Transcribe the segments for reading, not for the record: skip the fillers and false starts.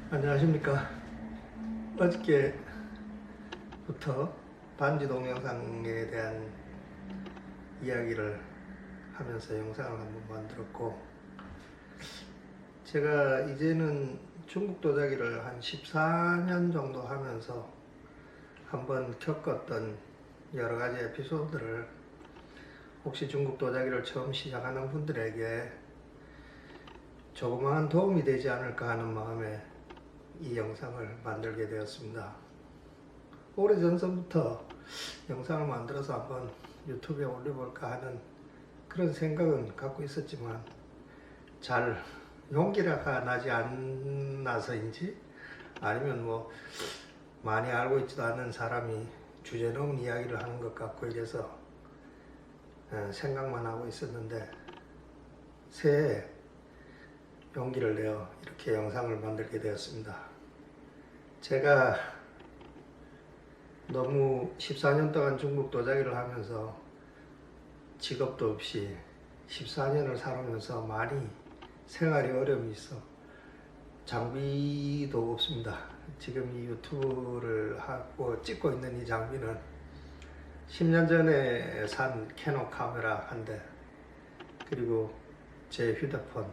안녕하십니까. 어저께부터 반지 동영상에 대한 이야기를 하면서 영상을 한번 만들었고, 제가 이제는 중국 도자기를 한 14년 정도 하면서 한번 겪었던 여러 가지 에피소드를 혹시 중국 도자기를 처음 시작하는 분들에게 조그마한 도움이 되지 않을까 하는 마음에 이 영상을 만들게 되었습니다. 오래전부터 영상을 만들어서 한번 유튜브에 올려볼까 하는 그런 생각은 갖고 있었지만 잘 용기가 나지 않아서인지, 아니면 많이 알고 있지도 않은 사람이 주제넘은 이야기를 하는 것 같고 이래서 생각만 하고 있었는데, 새해에 용기를 내어 이렇게 영상을 만들게 되었습니다. 제가 너무 14년 동안 중국 도자기를 하면서 직업도 없이 14년을 살아오면서 많이 생활에 어려움이 있어 장비도 없습니다. 지금 이 유튜브를 하고 찍고 있는 이 장비는 10년 전에 산 캐논 카메라 한 대, 그리고 제 휴대폰,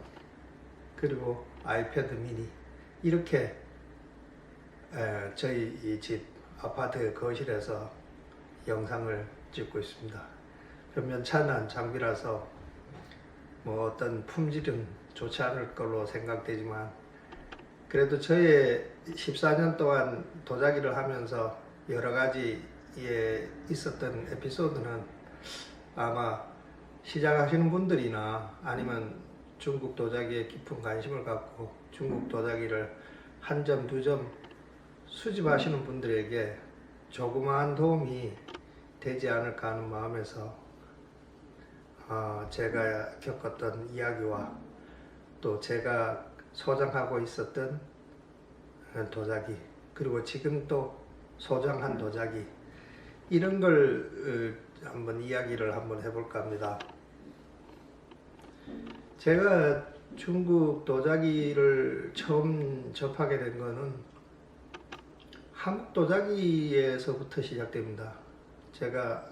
그리고 아이패드 미니, 이렇게 저희 이 집 아파트 거실에서 영상을 찍고 있습니다. 변변찮은 장비라서 어떤 품질은 좋지 않을 걸로 생각되지만, 그래도 저의 14년 동안 도자기를 하면서 여러 가지에 있었던 에피소드는 아마 시작하시는 분들이나 아니면 중국 도자기에 깊은 관심을 갖고 중국 도자기를 한 점, 두 점 수집하시는 분들에게 조그마한 도움이 되지 않을까 하는 마음에서 제가 겪었던 이야기와 또 제가 소장하고 있었던 도자기, 그리고 지금 또 소장한 도자기, 이런 걸 한번 이야기를 한번 해볼까 합니다. 제가 중국 도자기를 처음 접하게 된 거는 한국 도자기에서부터 시작됩니다. 제가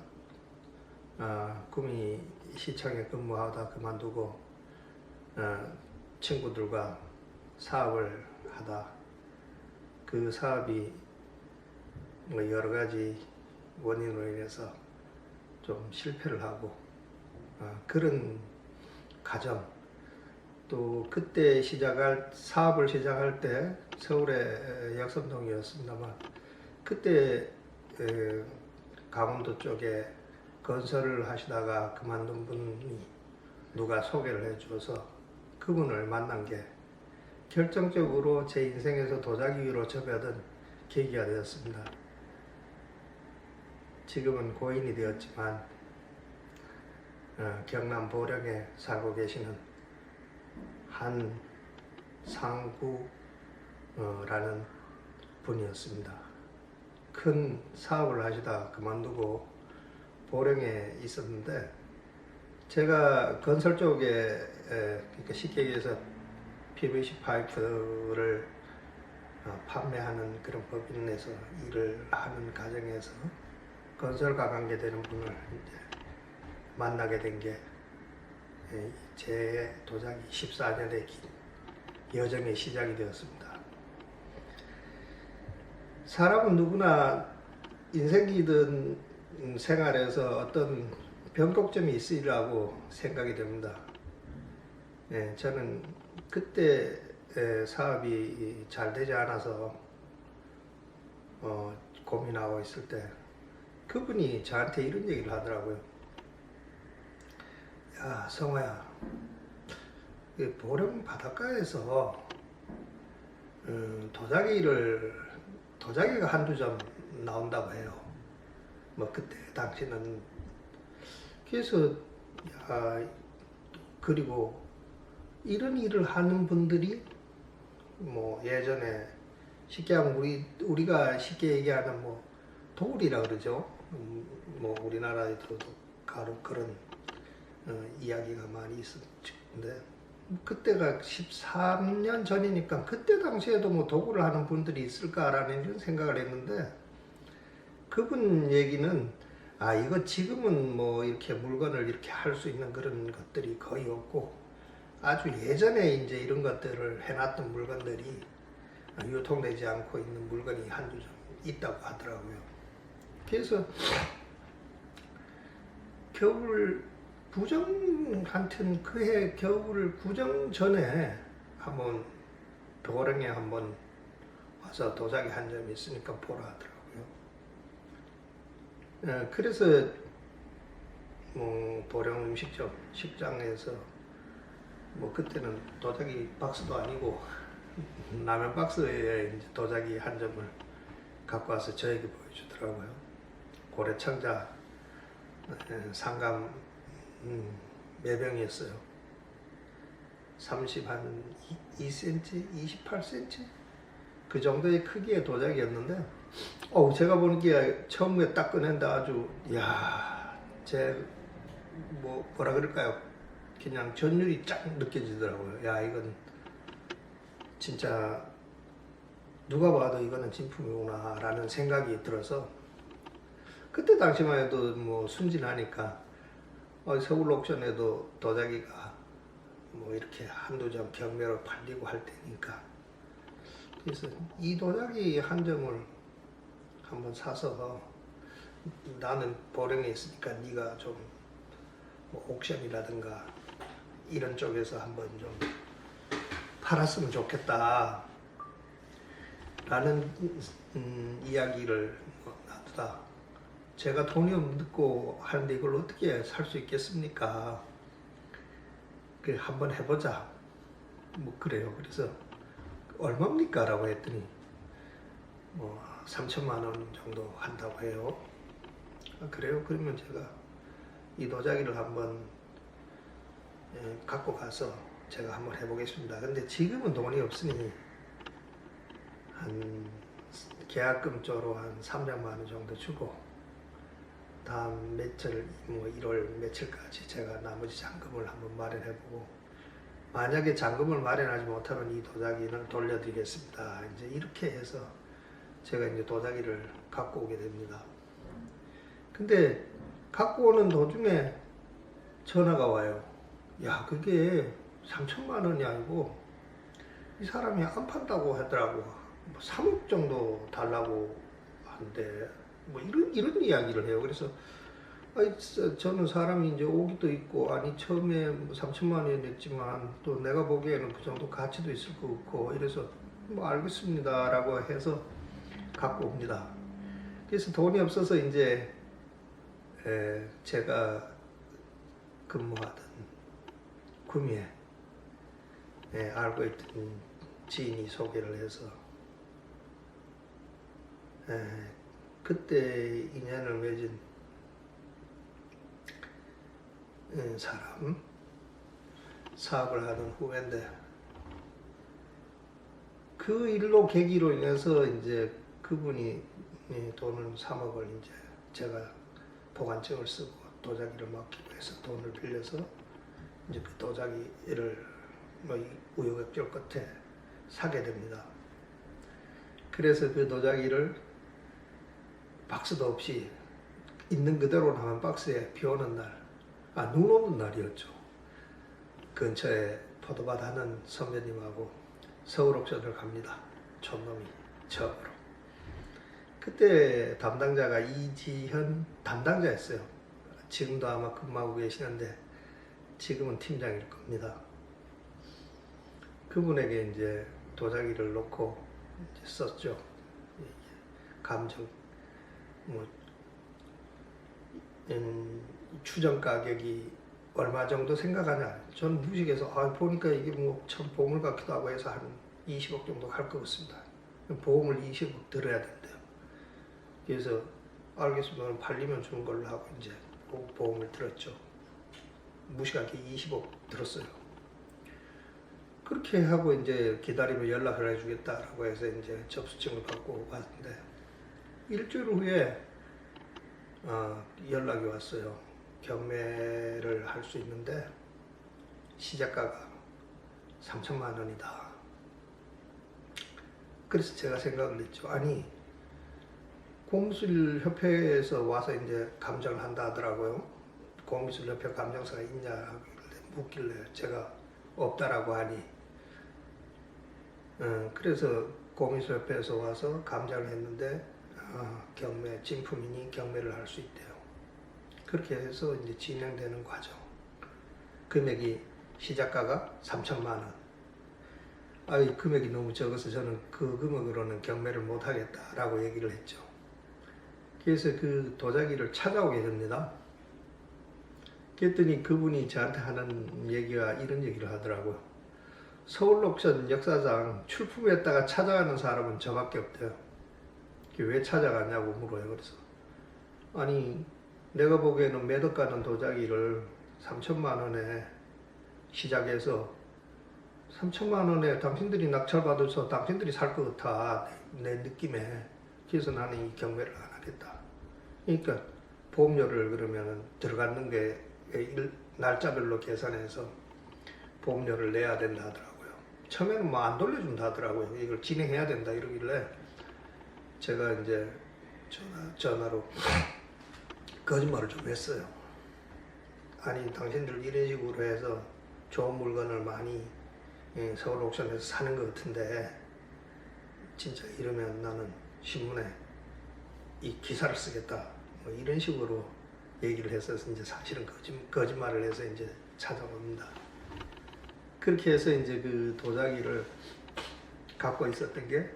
구미 시청에 근무하다 그만두고 친구들과 사업을 하다 그 사업이 여러 가지 원인으로 인해서 좀 실패를 하고, 그런 과정, 또 그때 사업을 시작할 때 서울의 역삼동이었습니다만, 그때 강원도 쪽에 건설을 하시다가 그만둔 분이 누가 소개를 해줘서 그분을 만난 게 결정적으로 제 인생에서 도자기 위로 접어든 계기가 되었습니다. 지금은 고인이 되었지만 경남 보령에 살고 계시는 한상구라는 분이었습니다. 큰 사업을 하시다 그만두고 보령에 있었는데, 제가 건설 쪽에 그러니까 쉽게 얘기해서 PVC 파이프를 판매하는 그런 법인에서 일을 하는 과정에서 건설과 관계되는 분을 이제 만나게 된 게 제 도자기 14년의 긴 여정의 시작이 되었습니다. 사람은 누구나 인생이든 생활에서 어떤 변곡점이 있으리라고 생각이 됩니다. 저는 그때 사업이 잘 되지 않아서 고민하고 있을 때 그분이 저한테 이런 얘기를 하더라고요. 야, 성화야, 보령 바닷가에서 도자기가 한두 점 나온다고 해요. 그때 당시는. 그래서 그리고 이런 일을 하는 분들이 예전에 쉽게 하면 우리가 쉽게 얘기하는 도굴이라 그러죠. 우리나라에도 가로 그런 이야기가 많이 있었는데, 그때가 13년 전이니까 그때 당시에도 뭐 도구를 하는 분들이 있을까라는 이런 생각을 했는데 그분 얘기는 이거 지금은 뭐 이렇게 물건을 이렇게 할 수 있는 그런 것들이 거의 없고 아주 예전에 이제 이런 것들을 해놨던 물건들이 유통되지 않고 있는 물건이 한두 점 있다고 하더라고요. 그래서 겨울 부정한튼 그해 겨울 부정 전에 한번 도령에 한번 와서 도자기 한 점이 있으니까 보라 하더라고요. 그래서 뭐 도령 음식점 식장에서 뭐 그때는 도자기 박스도 아니고 라면 박스에 이제 도자기 한 점을 갖고 와서 저에게 보여주더라고요. 고래청자 상감 몇 병이었어요. 2cm, 28cm 그 정도의 크기의 도자기였는데 제가 보니까 처음에 딱 꺼낸다 아주 뭐라 그럴까요? 그냥 전율이 쫙 느껴지더라고요. 이건 진짜 누가 봐도 이거는 진품이구나 라는 생각이 들어서 그때 당시만 해도 뭐 순진하니까 서울 옥션에도 도자기가 뭐 이렇게 한두 점 경매로 팔리고 할 때니까 그래서 이 도자기 한 점을 한번 사서 나는 보령에 있으니까 네가 좀 뭐 옥션이라든가 이런 쪽에서 한번 좀 팔았으면 좋겠다 라는 이야기를 놔두다 제가 돈이 없고 하는데 이걸 어떻게 살 수 있겠습니까? 한번 해보자. 뭐 그래요. 그래서 얼마입니까? 라고 했더니 뭐 3천만 원 정도 한다고 해요. 그래요? 그러면 제가 이 도자기를 한번 갖고 가서 제가 한번 해보겠습니다. 근데 지금은 돈이 없으니 한 계약금 쪽으로 한 300만 원 정도 주고 다음 며칠 뭐 1월 며칠까지 제가 나머지 잔금을 한번 마련해보고 만약에 잔금을 마련하지 못하면 이 도자기는 돌려드리겠습니다. 이제 이렇게 해서 제가 이제 도자기를 갖고 오게 됩니다. 근데 갖고 오는 도중에 전화가 와요. 그게 3천만 원이 아니고 이 사람이 안 판다고 하더라고. 뭐 3억 정도 달라고 한대. 뭐 이런 이야기를 해요. 그래서 저는 사람이 이제 오기도 있고 처음에 뭐 3천만 원이 냈지만 또 내가 보기에는 그 정도 가치도 있을 거 없고 이래서 뭐 알겠습니다 라고 해서 갖고 옵니다. 그래서 돈이 없어서 이제 제가 근무하던 구미에 알고 있던 지인이 소개를 해서 그때 인연을 맺은 사람 사업을 하던 후배인데 그 일로 계기로 인해서 이제 그분이 돈을 3억을 이제 제가 보관증을 쓰고 도자기를 맡기고 해서 돈을 빌려서 이제 그 도자기를 뭐 우여곡절 끝에 사게 됩니다. 그래서 그 도자기를 박스도 없이 있는 그대로 남은 박스에 비 오는 날, 눈 오는 날이었죠. 근처에 포도밭 하는 선배님하고 서울 옥션을 갑니다. 촌놈이 처음으로. 그때 담당자가 이지현 담당자였어요. 지금도 아마 근무하고 계시는데 지금은 팀장일 겁니다. 그분에게 이제 도자기를 놓고 이제 썼죠. 감정, 추정 가격이 얼마 정도 생각하냐. 저는 무식해서 보니까 이게 뭐 참 보물 같기도 하고 해서 한 20억 정도 할 것 같습니다. 보험을 20억 들어야 된대요. 그래서 알겠습니다. 팔리면 주는 걸로 하고 이제 보험을 들었죠. 무식하게 20억 들었어요. 그렇게 하고 이제 기다리면 연락을 해주겠다라고 해서 이제 접수증을 받고 왔는데 일주일 후에 연락이 왔어요. 경매를 할 수 있는데 시작가가 3천만 원이다. 그래서 제가 생각을 했죠. 아니, 공무술협회에서 와서 이제 감정을 한다 하더라고요. 공무술협회 감정사가 있냐 묻길래 제가 없다라고 하니, 그래서 공무술협회에서 와서 감정을 했는데, 경매, 진품이니 경매를 할 수 있대요. 그렇게 해서 이제 진행되는 과정. 금액이 시작가가 3천만 원. 이 금액이 너무 적어서 저는 그 금액으로는 경매를 못 하겠다라고 얘기를 했죠. 그래서 그 도자기를 찾아오게 됩니다. 그랬더니 그분이 저한테 하는 얘기가 이런 얘기를 하더라고요. 서울옥션 역사상 출품했다가 찾아가는 사람은 저밖에 없대요. 왜 찾아가냐고 물어요. 그래서 아니, 내가 보기에는 매덕 가는 도자기를 3천만 원에 시작해서 3천만 원에 당신들이 낙찰받아서 당신들이 살 것 같아, 내 느낌에. 그래서 나는 이 경매를 안 하겠다. 그러니까 보험료를 그러면 들어가는 게 날짜별로 계산해서 보험료를 내야 된다 하더라고요. 처음에는 뭐 안 돌려준다 하더라고요. 이걸 진행해야 된다 이러길래 제가 이제 전화로 거짓말을 좀 했어요. 아니, 당신들 이런 식으로 해서 좋은 물건을 많이 서울 옥션에서 사는 것 같은데, 진짜 이러면 나는 신문에 이 기사를 쓰겠다, 뭐 이런 식으로 얘기를 했어서 이제 사실은 거짓말을 해서 이제 찾아옵니다. 그렇게 해서 이제 그 도자기를 갖고 있었던 게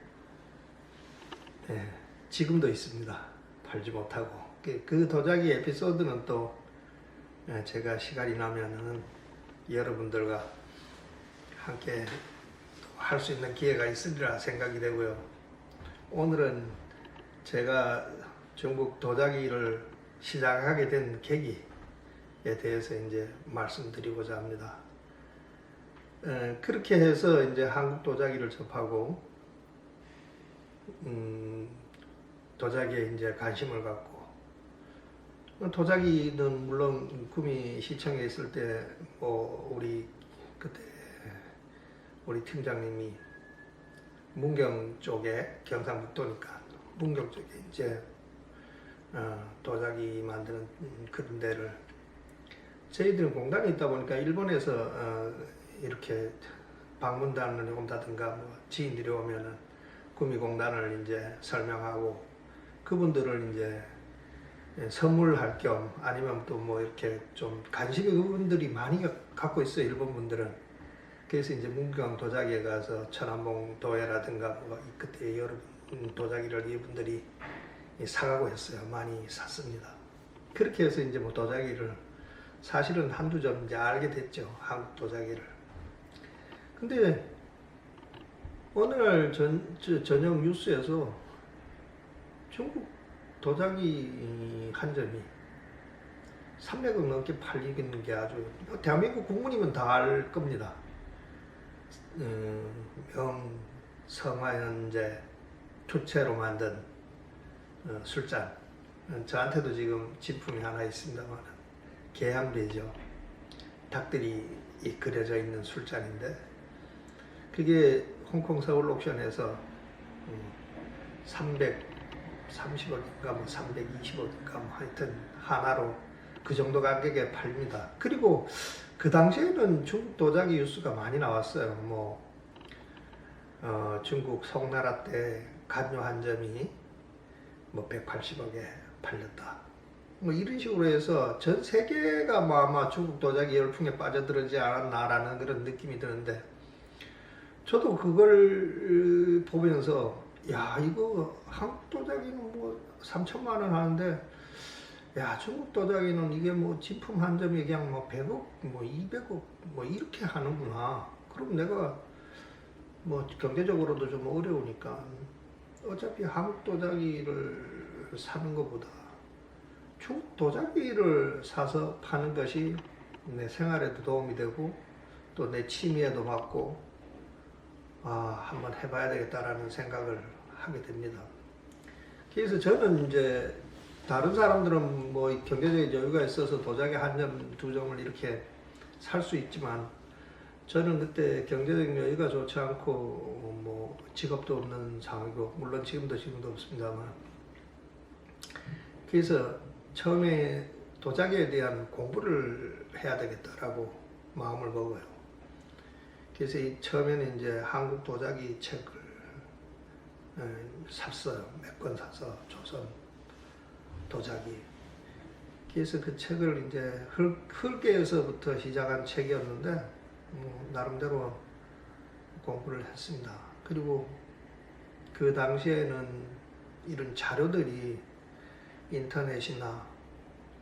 지금도 있습니다. 팔지 못하고. 그 도자기 에피소드는 또 제가 시간이 나면은 여러분들과 함께 할 수 있는 기회가 있으리라 생각이 되고요. 오늘은 제가 중국 도자기를 시작하게 된 계기에 대해서 이제 말씀드리고자 합니다. 그렇게 해서 이제 한국 도자기를 접하고 도자기에 이제 관심을 갖고, 도자기는 물론 구미 시청에 있을 때 뭐 우리 그때 우리 팀장님이 문경 쪽에, 경상북도니까 문경 쪽에 이제 도자기 만드는 그런 데를, 저희들은 공단이 있다 보니까 일본에서 이렇게 방문단을 온다든가 뭐 지인들이 오면은 구미공단을 이제 설명하고, 그분들을 이제 선물할 겸 아니면 또 뭐 이렇게 좀 관심이 그분들이 많이 갖고 있어요, 일본 분들은. 그래서 이제 문경 도자기에 가서 천안봉 도예라든가 뭐 그때 여러 도자기를 이분들이 사가고 했어요. 많이 샀습니다. 그렇게 해서 이제 뭐 도자기를 사실은 한두 점 이제 알게 됐죠, 한국 도자기를. 근데 어느 날 저녁 뉴스에서 중국 도자기 한 점이 300억 넘게 팔리는 게 아주, 대한민국 국민이면 다 알 겁니다. 명 성화현재 투체로 만든 술잔. 저한테도 지금 진품이 하나 있습니다만, 계양배죠. 닭들이 그려져 있는 술잔인데, 그게 홍콩 서울 옥션에서 330억인가 뭐 320억인가 뭐 하여튼 하나로 그 정도 가격에 팔립니다. 그리고 그 당시에는 중국 도자기 뉴스가 많이 나왔어요. 뭐 중국 송나라 때 간요 한 점이 뭐 180억에 팔렸다, 뭐 이런 식으로 해서 전 세계가 뭐 아마 중국 도자기 열풍에 빠져들지 않았나라는 그런 느낌이 드는데, 저도 그걸 보면서 야, 이거 한국 도자기는 뭐 3천만 원 하는데, 야, 중국 도자기는 이게 뭐 진품 한 점이 그냥 뭐 100억, 뭐 200억, 뭐 이렇게 하는구나. 그럼 내가 뭐 경제적으로도 좀 어려우니까 어차피 한국 도자기를 사는 것보다 중국 도자기를 사서 파는 것이 내 생활에도 도움이 되고 또 내 취미에도 맞고, 한번 해봐야 되겠다라는 생각을 하게 됩니다. 그래서 저는 이제 다른 사람들은 뭐 경제적인 여유가 있어서 도자기 한 점, 두 점을 이렇게 살 수 있지만, 저는 그때 경제적 여유가 좋지 않고 뭐 직업도 없는 상황이고, 물론 지금도 없습니다만, 그래서 처음에 도자기에 대한 공부를 해야 되겠다라고 마음을 먹어요. 그래서 처음에는 이제 한국 도자기 책을 샀어요. 몇 권 사서, 조선 도자기. 그래서 그 책을 이제 흙계에서부터 시작한 책이었는데, 나름대로 공부를 했습니다. 그리고 그 당시에는 이런 자료들이 인터넷이나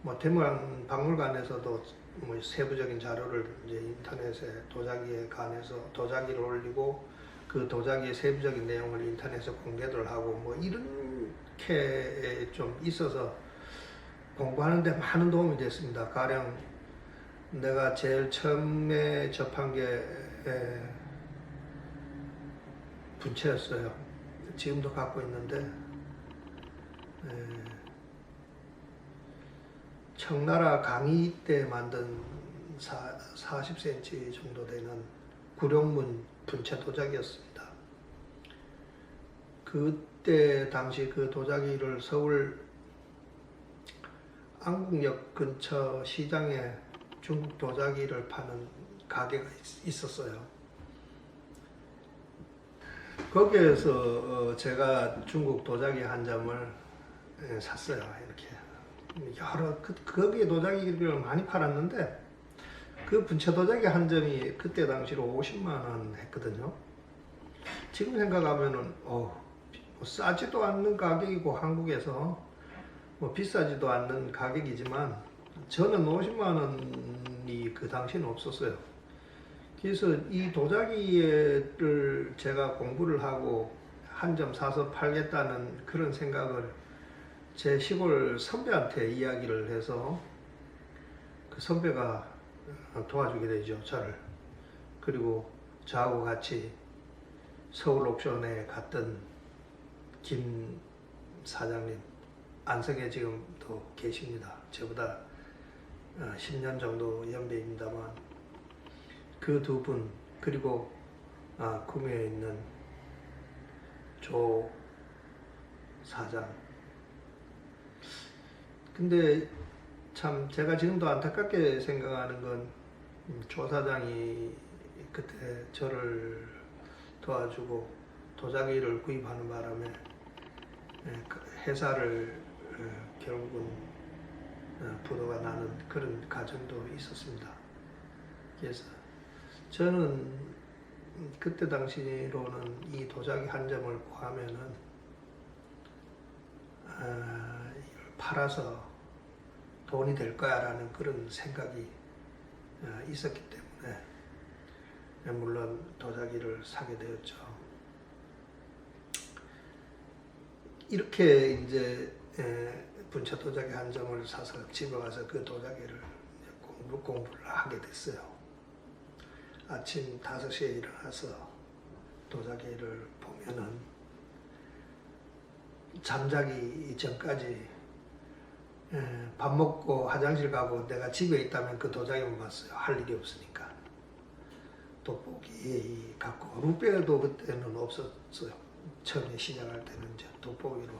뭐 대만 박물관에서도 뭐 세부적인 자료를 이제 인터넷에 도자기에 관해서 도자기를 올리고 그 도자기의 세부적인 내용을 인터넷에 공개를 하고 뭐 이렇게 좀 있어서 공부하는데 많은 도움이 됐습니다. 가령 내가 제일 처음에 접한 게 분채였어요. 지금도 갖고 있는데 청나라 강의 때 만든 40cm 정도 되는 구룡문 분채 도자기였습니다. 그때 당시 그 도자기를 서울 안국역 근처 시장에 중국 도자기를 파는 가게가 있었어요. 거기에서 제가 중국 도자기 한 점을 샀어요. 이렇게 여러 거기에 도자기를 많이 팔았는데 그 분채 도자기 한 점이 그때 당시로 50만 원 했거든요. 지금 생각하면은 뭐 싸지도 않는 가격이고 한국에서 뭐 비싸지도 않는 가격이지만 저는 50만 원이 그 당시는 없었어요. 그래서 이 도자기를 제가 공부를 하고 한 점 사서 팔겠다는 그런 생각을 제 시골 선배한테 이야기를 해서 그 선배가 도와주게 되죠, 저를. 그리고 저하고 같이 서울 옥션에 갔던 김 사장님, 안성에 지금도 계십니다. 저보다 10년 정도 연배입니다만 그 두 분, 그리고 구미에 있는 조 사장. 근데 참 제가 지금도 안타깝게 생각하는 건 조 사장이 그때 저를 도와주고 도자기를 구입하는 바람에 회사를 결국은 부도가 나는 그런 과정도 있었습니다. 그래서 저는 그때 당시로는 이 도자기 한 점을 구하면은 이걸 팔아서 돈이 될 거야 라는 그런 생각이 있었기 때문에 물론 도자기를 사게 되었죠. 이렇게 이제 분채 도자기 한 점을 사서 집에 와서 그 도자기를 공부를 하게 됐어요. 아침 5시에 일어나서 도자기를 보면은 잠자기 전까지 밥 먹고 화장실 가고 내가 집에 있다면 그 도자기만 봤어요. 할 일이 없으니까. 돋보기 갖고 루페도 그때는 없었어요. 처음에 시작할 때는 이제 돋보기로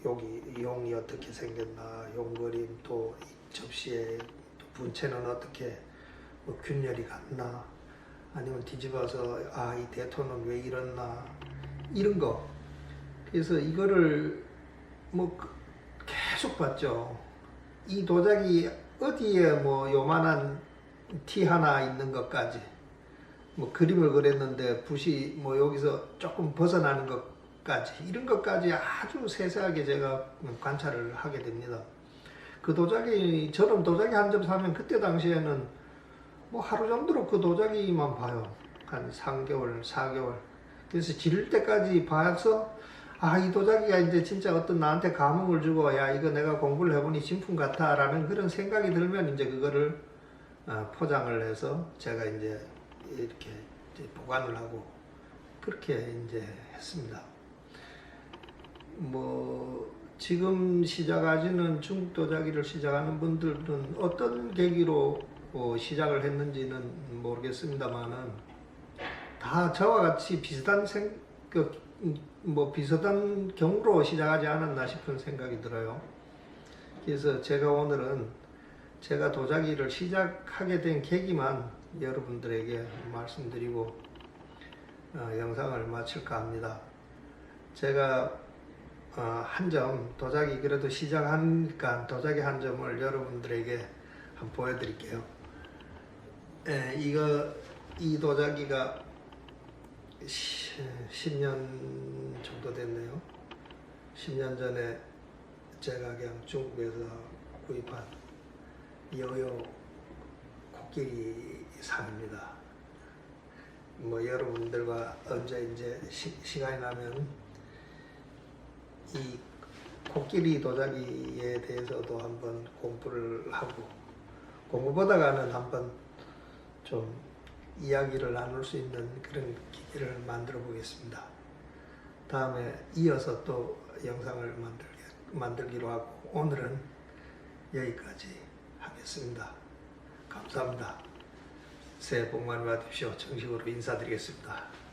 여기 용이 어떻게 생겼나, 용 그림, 또 접시에 또 분채는 어떻게 뭐 균열이 갔나, 아니면 뒤집어서 이 대토는 왜 이렇나, 이런 거. 그래서 이거를 뭐 계속 봤죠. 이 도자기 어디에 뭐 요만한 티 하나 있는 것까지, 뭐 그림을 그렸는데 붓이 뭐 여기서 조금 벗어나는 것까지, 이런 것까지 아주 세세하게 제가 관찰을 하게 됩니다. 그 도자기, 저는 도자기 한 점 사면 그때 당시에는 뭐 하루 정도로 그 도자기만 봐요. 한 3개월, 4개월. 그래서 지를 때까지 봐서 이 도자기가 이제 진짜 어떤 나한테 감흥을 주고, 야, 이거 내가 공부를 해보니 진품 같아 라는 그런 생각이 들면 이제 그거를 포장을 해서 제가 이제 이렇게 이제 보관을 하고 그렇게 이제 했습니다. 뭐 지금 시작하시는 중국 도자기를 시작하는 분들은 어떤 계기로 뭐 시작을 했는지는 모르겠습니다만은 다 저와 같이 비슷한 비슷한 경우로 시작하지 않았나 싶은 생각이 들어요. 그래서 제가 오늘은 제가 도자기를 시작하게 된 계기만 여러분들에게 말씀드리고 영상을 마칠까 합니다. 제가 한 점, 도자기 그래도 시작하니까 도자기 한 점을 여러분들에게 한번 보여드릴게요. 이 도자기가 10년 정도 됐네요. 10년 전에 제가 그냥 중국에서 구입한 여요 코끼리 상입니다. 뭐 여러분들과 언제 이제 시간이 나면 이 코끼리 도자기에 대해서도 한번 공부를 하고 공부보다가는 한번 좀 이야기를 나눌 수 있는 그런 기회를 만들어 보겠습니다. 다음에 이어서 또 영상을 만들기로 하고 오늘은 여기까지 하겠습니다. 감사합니다. 새해 복 많이 받으십시오. 정식으로 인사드리겠습니다.